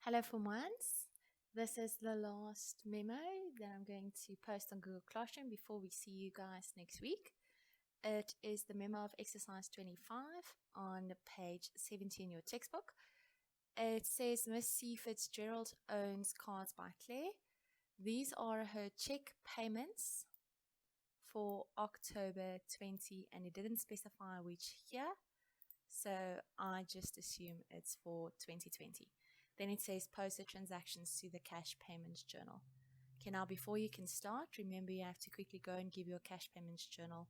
Hello for once. This is the last memo that I'm going to post on Google Classroom before we see you guys next week. It is the memo of exercise 25 on page 17 in your textbook. It says Miss C. Fitzgerald owns Cards by Claire. These are her check payments for October 20, and it didn't specify which year, so I just assume it's for 2020. Then it says post the transactions to the cash payments journal. Okay, now before you can start, remember you have to quickly go and give your cash payments journal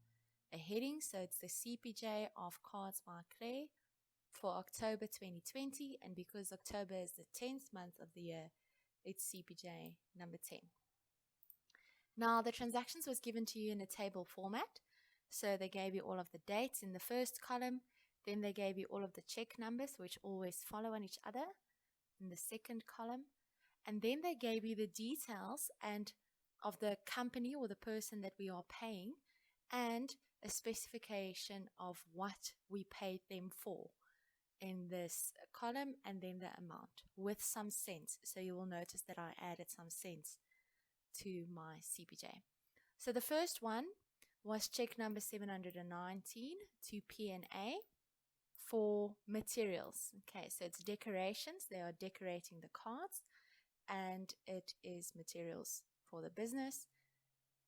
a heading. So it's the CPJ of Cards by Claire for October 2020. And because October is the 10th month of the year, it's CPJ number 10. Now the transactions was given to you in a table format. So they gave you all of the dates in the first column. Then they gave you all of the check numbers, which always follow on each other, in the second column. And then they gave you the details and of the company or the person that we are paying, and a specification of what we paid them for in this column, and then the amount with some cents. So you will notice that I added some cents to my CPJ. So the first one was check number 719 to P&A for materials. Okay, so it's decorations. They are decorating the cards, and it is materials for the business.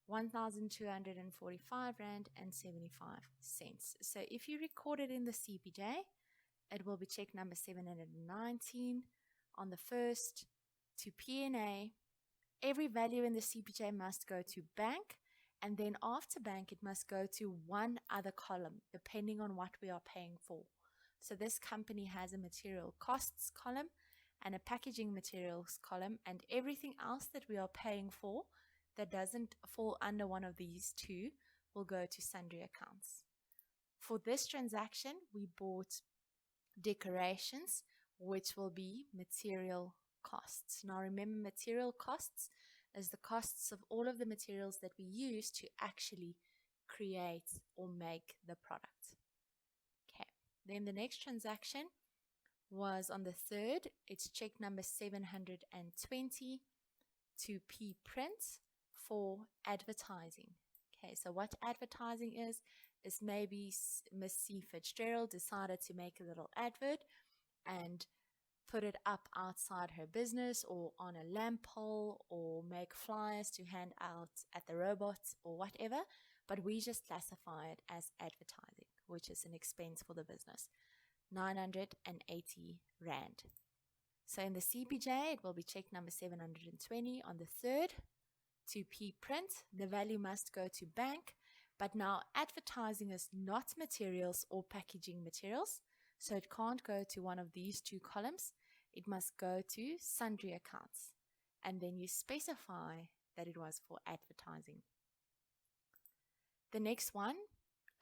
1,245 Rand and 75 cents. So if you record it in the CPJ, it will be check number 719 on the first to P&A. Every value in the CPJ must go to bank, and then after bank, it must go to one other column, depending on what we are paying for. So this company has a material costs column and a packaging materials column, and everything else that we are paying for that doesn't fall under one of these two will go to sundry accounts. For this transaction, we bought decorations, which will be material costs. Now remember, material costs is the costs of all of the materials that we use to actually create or make the product. Okay, then the next transaction was on the 3rd. It's check number 720 to P Print for advertising. Okay, so what advertising is maybe Miss C. Fitzgerald decided to make a little advert and put it up outside her business or on a lamp pole or make flyers to hand out at the robots or whatever, but we just classify it as advertising, which is an expense for the business. 980 Rand. So in the CPJ, it will be check number 720 on the 3rd to P Print. The value must go to bank, but now advertising is not materials or packaging materials, so it can't go to one of these two columns. It must go to sundry accounts, and then you specify that it was for advertising. The next one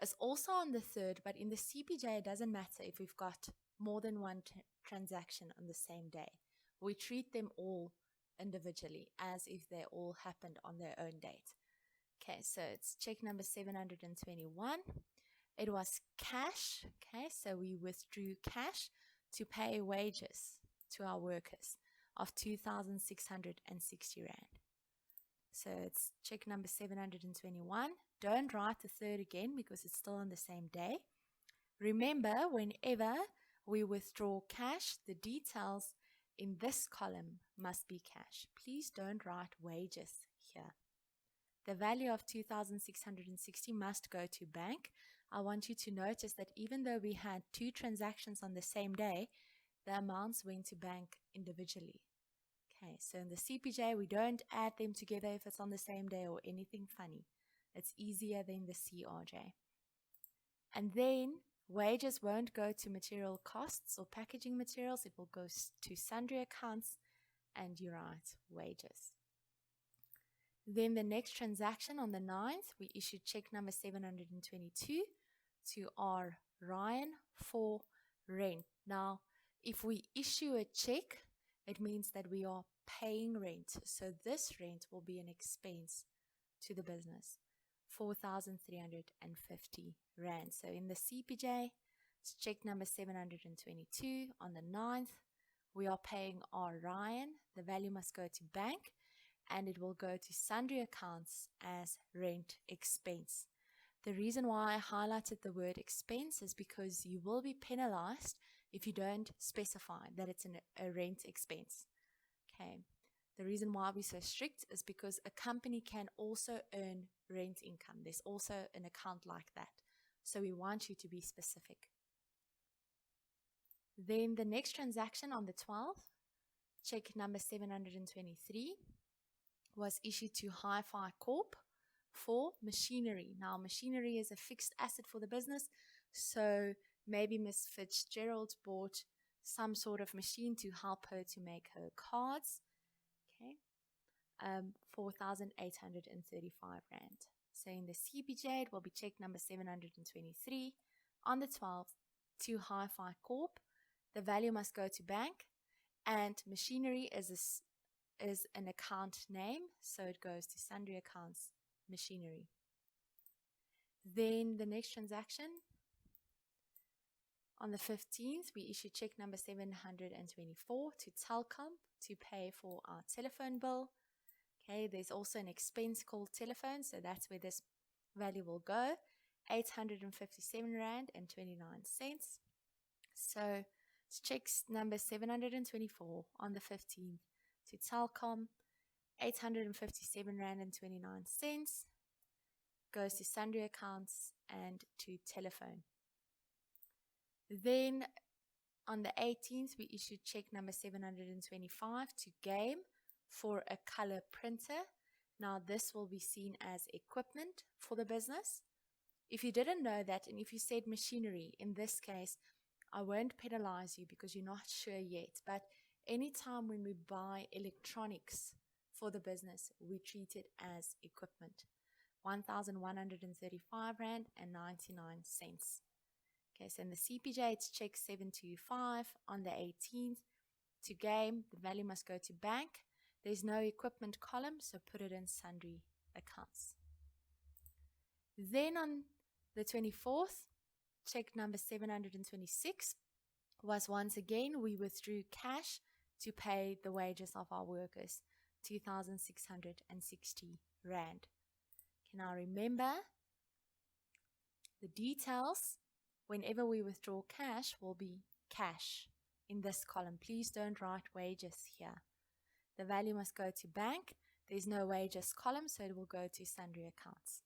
is also on the 3rd, but in the CPJ, it doesn't matter if we've got more than one transaction on the same day. We treat them all individually as if they all happened on their own date. Okay, so it's check number 721. It was cash. Okay, so we withdrew cash to pay wages to our workers of 2,660 Rand. So it's check number 721. Don't write the 3rd again because it's still on the same day. Remember, whenever we withdraw cash, the details in this column must be cash. Please don't write wages here. The value of 2,660 must go to bank. I want you to notice that even though we had two transactions on the same day, the amounts went to bank individually. Okay, so in the CPJ, we don't add them together if it's on the same day or anything funny. It's easier than the CRJ. And then wages won't go to material costs or packaging materials. It will go to sundry accounts, and you write wages. Then the next transaction on the 9th, we issued check number 722 to R. Ryan for rent. Now, if we issue a check, it means that we are paying rent. So this rent will be an expense to the business, 4,350 Rand. So in the CPJ, it's check number 722 on the 9th we are paying R. Ryan. The value must go to bank, and it will go to sundry accounts as rent expense. The reason why I highlighted the word expense is because you will be penalized if you don't specify that it's a rent expense. Okay. The reason why we're so strict is because a company can also earn rent income. There's also an account like that. So we want you to be specific. Then the next transaction on the 12th, check number 723, was issued to Hi-Fi Corp for machinery. Now, machinery is a fixed asset for the business, so maybe Miss Fitzgerald bought some sort of machine to help her to make her cards. Okay, 4,835 Rand. So in the CPJ, it will be check number 723 on the 12th to Hi-Fi Corp. The value must go to bank, and machinery is an account name, so it goes to sundry accounts, machinery. Then the next transaction, on the 15th, we issue check number 724 to Telkom to pay for our telephone bill. Okay, there's also an expense called telephone, so that's where this value will go, 857 Rand and 29 cents. So it's checks number 724 on the 15th to Telkom, 857 Rand and 29 cents, goes to sundry accounts and to telephone. Then on the 18th, we issued check number 725 to Game for a color printer. Now this will be seen as equipment for the business. If you didn't know that, and if you said machinery, in this case, I won't penalize you because you're not sure yet. But anytime when we buy electronics for the business, we treat it as equipment. 1,135 Rand and 99 cents. Okay, so in the CPJ, it's check 725 on the 18th to Game. The value must go to bank. There's no equipment column, so put it in sundry accounts. Then on the 24th, check number 726 was once again, we withdrew cash to pay the wages of our workers, 2,660 Rand. Okay, now remember, the details, whenever we withdraw cash, will be cash in this column. Please don't write wages here. The value must go to bank. There's no wages column, so it will go to sundry accounts.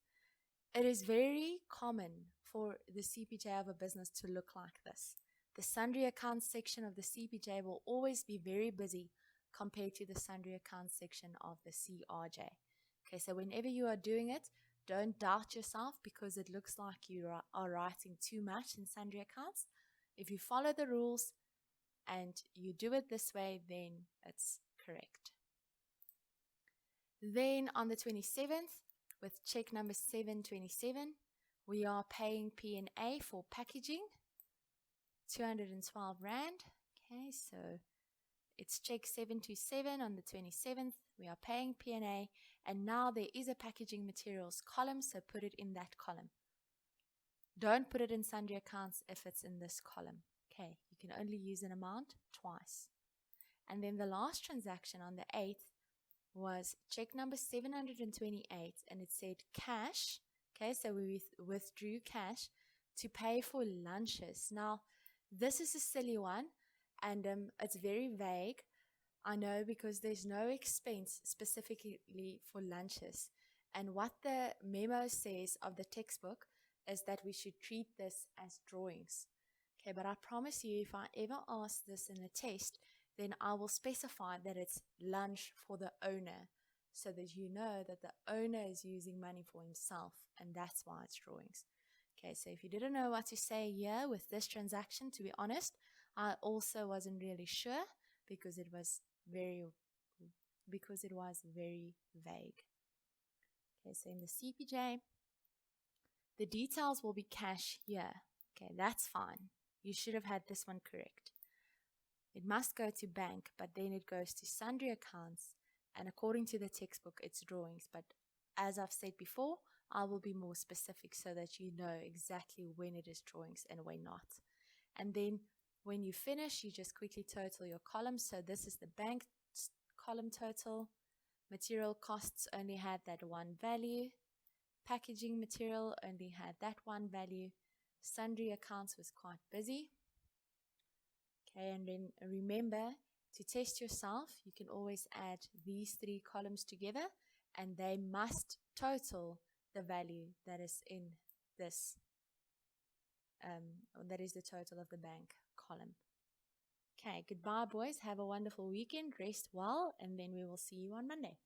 It is very common for the CPJ of a business to look like this. The sundry accounts section of the CPJ will always be very busy compared to the sundry accounts section of the CRJ. Okay, so whenever you are doing it, don't doubt yourself because it looks like you are writing too much in sundry accounts. If you follow the rules and you do it this way, then it's correct. Then on the 27th, with check number 727, we are paying P&A for packaging, 212 Rand. Okay, so it's check 727 on the 27th. We are paying P&A, and now there is a packaging materials column, so put it in that column. Don't put it in sundry accounts if it's in this column. Okay, you can only use an amount twice. And then the last transaction on the 8th was check number 728, and it said cash. Okay, so we withdrew cash to pay for lunches. Now, this is a silly one, and it's very vague. I know, because there's no expense specifically for lunches. And what the memo says of the textbook is that we should treat this as drawings. Okay, but I promise you, if I ever ask this in a test, then I will specify that it's lunch for the owner, so that you know that the owner is using money for himself, and that's why it's drawings. Okay, so if you didn't know what to say here with this transaction, to be honest, I also wasn't really sure because it was very vague. Okay, so in the CPJ, the details will be cash here. Okay, that's fine. You should have had this one correct. It must go to bank, but then it goes to sundry accounts, and according to the textbook, it's drawings. But as I've said before, I will be more specific so that you know exactly when it is drawings and when not. And then When you finish, you just quickly total your columns. So this is the bank column total. Material costs only had that one value. Packaging material only had that one value. Sundry accounts was quite busy. Okay, and then remember to test yourself, you can always add these three columns together and they must total the value that is in this, that is the total of the bank column. Okay, goodbye boys, have a wonderful weekend, rest well, and then we will see you on Monday.